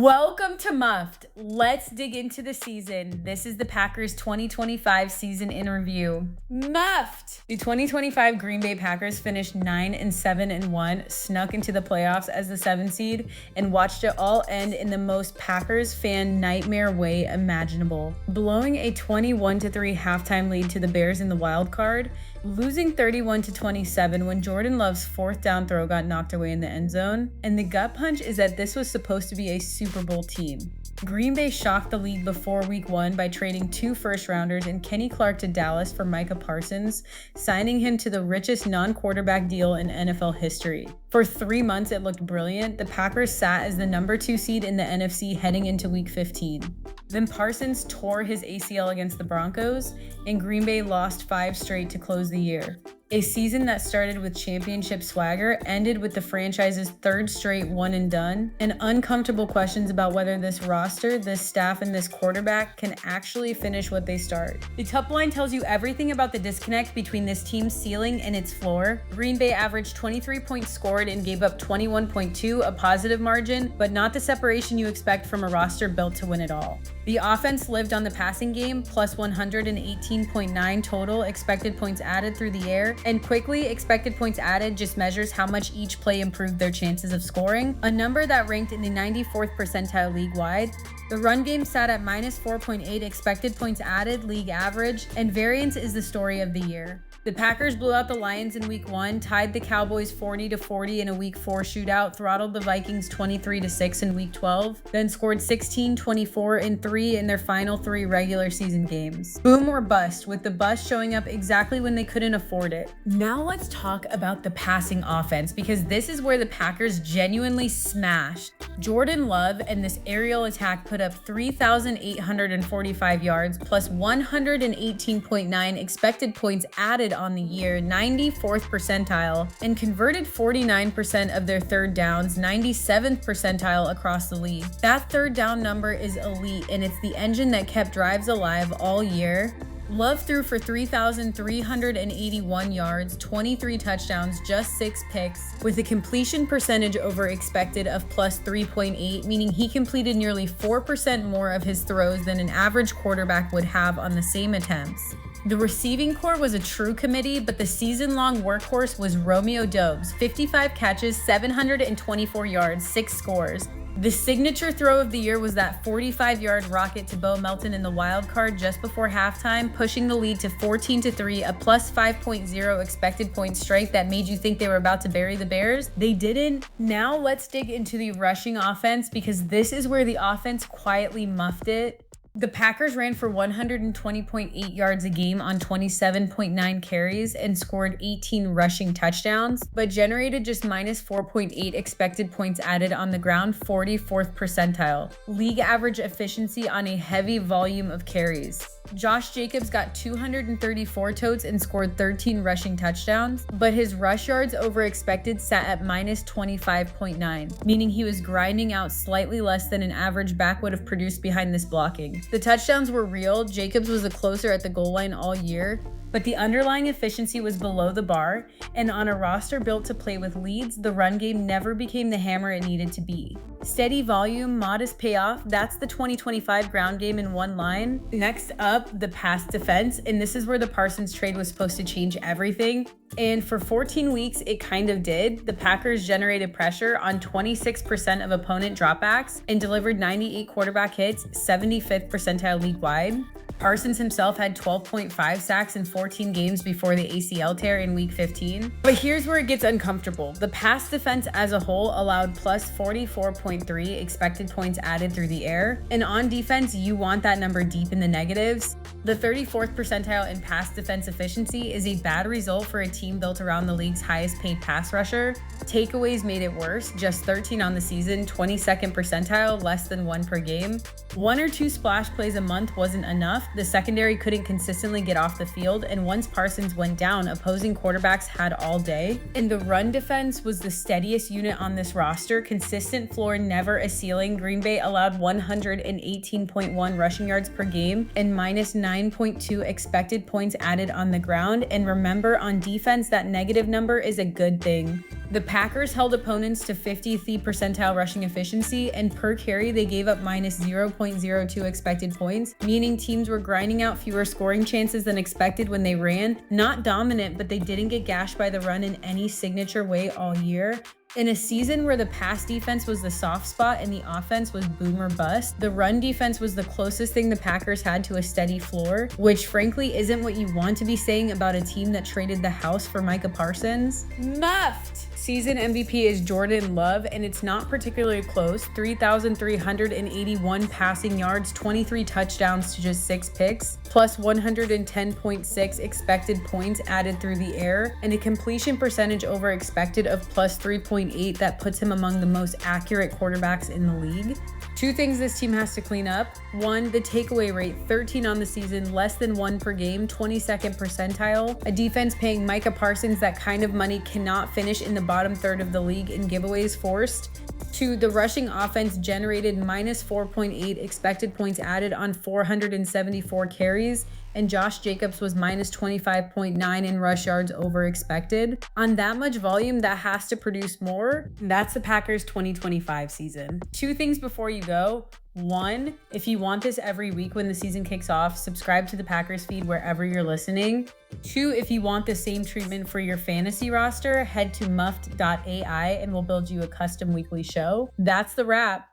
Welcome to Muffed. Let's dig into the season. This is the Packers 2025 season in review. Muffed! The 2025 Green Bay Packers finished 9-7-1, snuck into the playoffs as the 7th seed, and watched it all end in the most Packers fan nightmare way imaginable. Blowing a 21-3 halftime lead to the Bears in the Wild Card, losing 31-27 when Jordan Love's fourth down throw got knocked away in the end zone, and the gut punch is that this was supposed to be a Super Bowl team. Green Bay shocked the league before week 1 by trading 2 first-rounders and Kenny Clark to Dallas for Micah Parsons, signing him to the richest non-quarterback deal in NFL history. For 3 months, it looked brilliant. The Packers sat as the number 2 seed in the NFC heading into week 15. Then Parsons tore his ACL against the Broncos, and Green Bay lost 5 straight to close the year. A season that started with championship swagger ended with the franchise's 3rd straight one and done, and uncomfortable questions about whether this roster, this staff, and this quarterback can actually finish what they start. The top line tells you everything about the disconnect between this team's ceiling and its floor. Green Bay averaged 23 points scored and gave up 21.2, a positive margin, but not the separation you expect from a roster built to win it all. The offense lived on the passing game, plus 118.9 total expected points added through the air, and quickly, expected points added just measures how much each play improved their chances of scoring, a number that ranked in the 94th percentile league-wide. The run game sat at minus 4.8 expected points added, league average, and variance is the story of the year. The Packers blew out the Lions in week 1, tied the Cowboys 40-40 in a week 4 shootout, throttled the Vikings 23-6 in week 12, then scored 16, 24, and 3 in their final 3 regular season games. Boom or bust, with the bust showing up exactly when they couldn't afford it. Now let's talk about the passing offense, because this is where the Packers genuinely smashed. Jordan Love and this aerial attack put up 3,845 yards plus 118.9 expected points added on the year, 94th percentile, and converted 49% of their third downs, 97th percentile across the league. That third down number is elite, and it's the engine that kept drives alive all year. Love threw for 3,381 yards, 23 touchdowns, just 6 picks, with a completion percentage over expected of plus 3.8, meaning he completed nearly 4% more of his throws than an average quarterback would have on the same attempts. The receiving corps was a true committee, but the season-long workhorse was Romeo Doubs, 55 catches, 724 yards, 6 scores. The signature throw of the year was that 45-yard rocket to Bo Melton in the wild card just before halftime, pushing the lead to 14-3, a plus 5.0 expected point strike that made you think they were about to bury the Bears. They didn't. Now let's dig into the rushing offense, because this is where the offense quietly muffed it. The Packers ran for 120.8 yards a game on 27.9 carries and scored 18 rushing touchdowns, but generated just minus 4.8 expected points added on the ground, 44th percentile. League average efficiency on a heavy volume of carries. Josh Jacobs got 234 totes and scored 13 rushing touchdowns, but his rush yards over expected sat at minus 25.9, meaning he was grinding out slightly less than an average back would have produced behind this blocking. The touchdowns were real. Jacobs was a closer at the goal line all year, but the underlying efficiency was below the bar, and on a roster built to play with leads, the run game never became the hammer it needed to be. Steady volume, modest payoff, that's the 2025 ground game in one line. Next up, the pass defense, and this is where the Parsons trade was supposed to change everything. And for 14 weeks, it kind of did. The Packers generated pressure on 26% of opponent dropbacks and delivered 98 quarterback hits, 75th percentile league-wide. Parsons himself had 12.5 sacks in 14 games before the ACL tear in week 15. But here's where it gets uncomfortable. The pass defense as a whole allowed plus 44.3 expected points added through the air. And on defense, you want that number deep in the negatives. The 34th percentile in pass defense efficiency is a bad result for a team built around the league's highest paid pass rusher. Takeaways made it worse, just 13 on the season, 22nd percentile, less than 1 per game. 1 or 2 splash plays a month wasn't enough. The secondary couldn't consistently get off the field, and once Parsons went down, opposing quarterbacks had all day. And the run defense was the steadiest unit on this roster, consistent floor, never a ceiling. Green Bay allowed 118.1 rushing yards per game and minus 9.2 expected points added on the ground. And remember, on defense, that negative number is a good thing. The Packers held opponents to 50th percentile rushing efficiency, and per carry they gave up minus 0.02 expected points, meaning teams were grinding out fewer scoring chances than expected when they ran. Not dominant, but they didn't get gashed by the run in any signature way all year. In a season where the pass defense was the soft spot and the offense was boom or bust, the run defense was the closest thing the Packers had to a steady floor, which frankly isn't what you want to be saying about a team that traded the house for Micah Parsons. Muffed! Season MVP is Jordan Love, and it's not particularly close. 3,381 passing yards, 23 touchdowns to just 6 picks, plus 110.6 expected points added through the air, and a completion percentage over expected of plus 3.8 that puts him among the most accurate quarterbacks in the league. Two things this team has to clean up. One, the takeaway rate, 13 on the season, less than 1 per game, 22nd percentile. A defense paying Micah Parsons that kind of money cannot finish in the bottom third of the league in giveaways forced. Two, the rushing offense generated minus 4.8 expected points added on 474 carries, and Josh Jacobs was minus 25.9 in rush yards over expected. On that much volume, that has to produce more. That's the Packers 2025 season. Two things before you go. One, if you want this every week when the season kicks off, subscribe to the Packers feed wherever you're listening. Two, if you want the same treatment for your fantasy roster, head to muffed.ai and we'll build you a custom weekly show. That's the wrap.